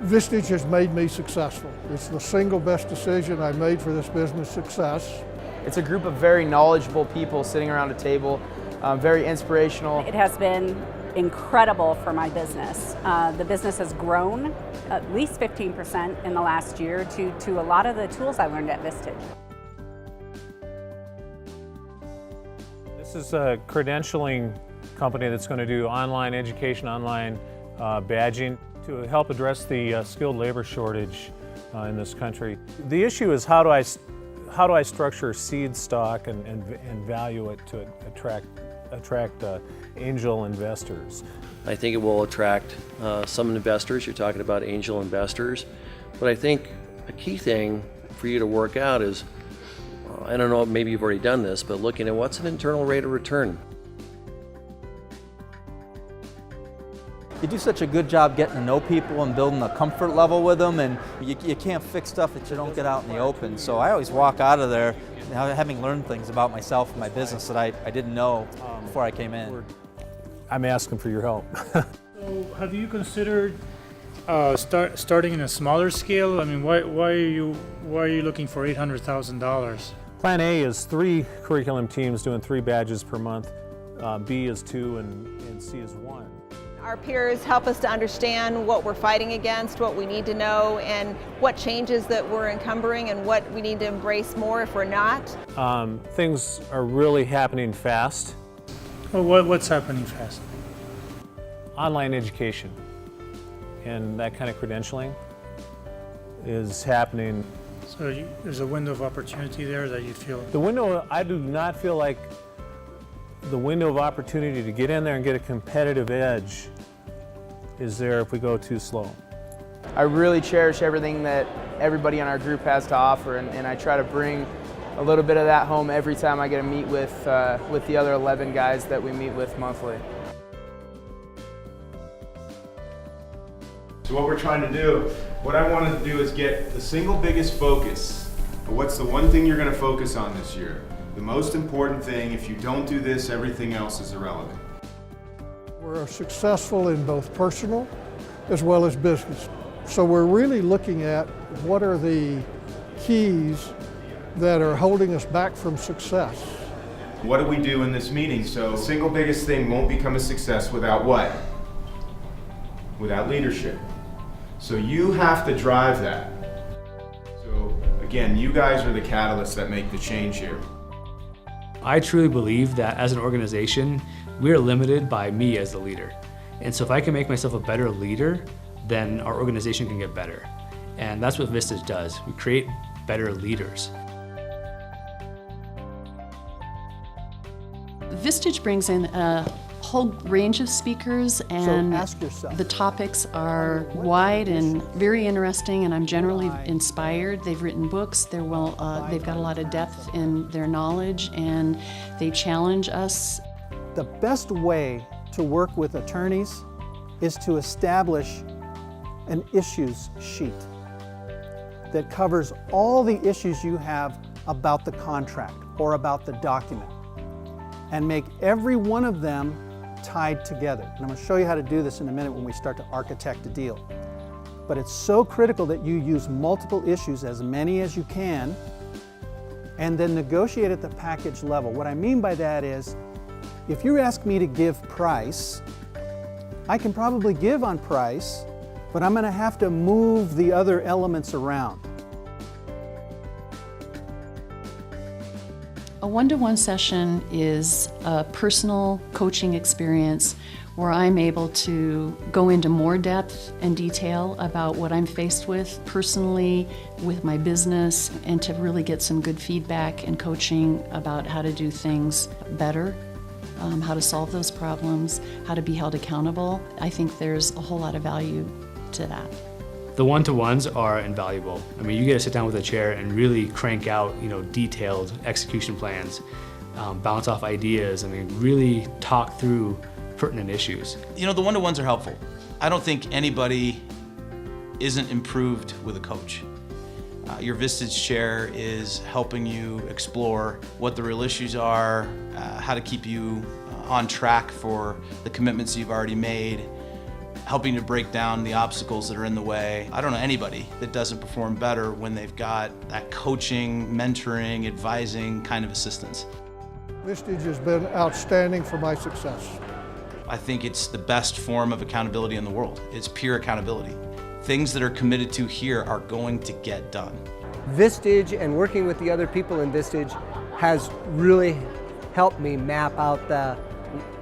Vistage has made me successful. It's the single best decision I made for this business success. It's a group of very knowledgeable people sitting around a table, very inspirational. It has been incredible for my business. The business has grown at least 15% in the last year to a lot of the tools I learned at Vistage. This is a credentialing company that's going to do online education, online badging to help address the skilled labor shortage in this country. The issue is how do I structure seed stock and value it to attract angel investors. I think it will attract some investors. You're talking about angel investors. But I think a key thing for you to work out is, I don't know, maybe you've already done this, but looking at what's an internal rate of return. You do such a good job getting to know people and building a comfort level with them, and you can't fix stuff that you don't get out in the open. So I always walk out of there having learned things about myself and my business that I didn't know before I came in. I'm asking for your help. So have you considered starting in a smaller scale? I mean, why are you looking for $800,000? Plan A is 3 curriculum teams doing 3 badges per month. B is 2 and C is 1. Our peers help us to understand what we're fighting against, what we need to know, and what changes that we're encumbering and what we need to embrace more if we're not. Things are really happening fast. Well, what's happening fast? Online education and that kind of credentialing is happening. So there's a window of opportunity there that you feel? I do not feel like the window of opportunity to get in there and get a competitive edge is there if we go too slow. I really cherish everything that everybody in our group has to offer, and I try to bring a little bit of that home every time I get to meet with the other 11 guys that we meet with monthly. So what we're trying to do, what I wanted to do is get the single biggest focus. What's the one thing you're going to focus on this year? The most important thing. If you don't do this, everything else is irrelevant. We're successful in both personal as well as business. So we're really looking at what are the keys that are holding us back from success. What do we do in this meeting? So the single biggest thing won't become a success without what? Without leadership. So you have to drive that. So again, you guys are the catalysts that make the change here. I truly believe that as an organization, we're limited by me as the leader. And so if I can make myself a better leader, then our organization can get better. And that's what Vistage does. We create better leaders. Vistage brings in a whole range of speakers, and so ask yourself, the topics are wide and very interesting, and I'm generally inspired. They've written books, they've got a lot of depth in their knowledge, and they challenge us. The best way to work with attorneys is to establish an issues sheet that covers all the issues you have about the contract or about the document, and make every one of them tied together. And I'm going to show you how to do this in a minute when we start to architect a deal. But it's so critical that you use multiple issues, as many as you can, and then negotiate at the package level. What I mean by that is, if you ask me to give price, I can probably give on price, but I'm going to have to move the other elements around. A one-to-one session is a personal coaching experience where I'm able to go into more depth and detail about what I'm faced with personally with my business, and to really get some good feedback and coaching about how to do things better, how to solve those problems, how to be held accountable. I think there's a whole lot of value to that. The one-to-ones are invaluable. I mean, you get to sit down with a chair and really crank out, detailed execution plans, bounce off ideas. I mean, really talk through pertinent issues. The one-to-ones are helpful. I don't think anybody isn't improved with a coach. Your Vistage chair is helping you explore what the real issues are, how to keep you on track for the commitments you've already made, helping to break down the obstacles that are in the way. I don't know anybody that doesn't perform better when they've got that coaching, mentoring, advising kind of assistance. Vistage has been outstanding for my success. I think it's the best form of accountability in the world. It's pure accountability. Things that are committed to here are going to get done. Vistage and working with the other people in Vistage has really helped me map out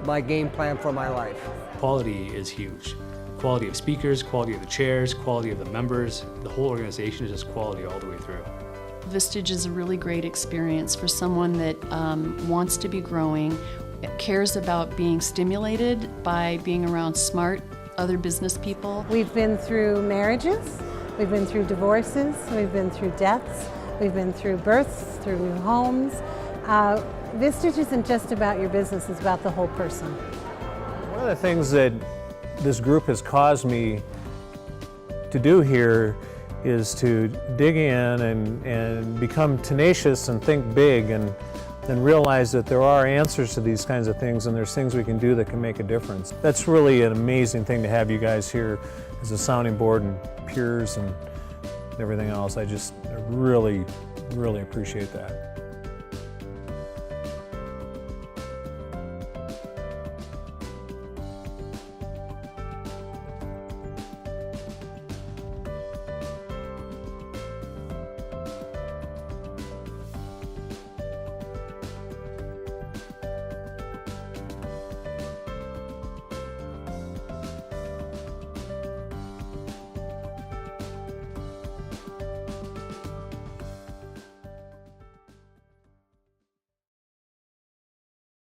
my game plan for my life. Quality is huge. Quality of speakers, quality of the chairs, quality of the members. The whole organization is just quality all the way through. Vistage is a really great experience for someone that wants to be growing, cares about being stimulated by being around smart other business people. We've been through marriages, we've been through divorces, we've been through deaths, we've been through births, through new homes. Vistage isn't just about your business, it's about the whole person. One of the things that this group has caused me to do here is to dig in and become tenacious and think big and realize that there are answers to these kinds of things and there's things we can do that can make a difference. That's really an amazing thing to have you guys here as a sounding board and peers and everything else. I really, really appreciate that.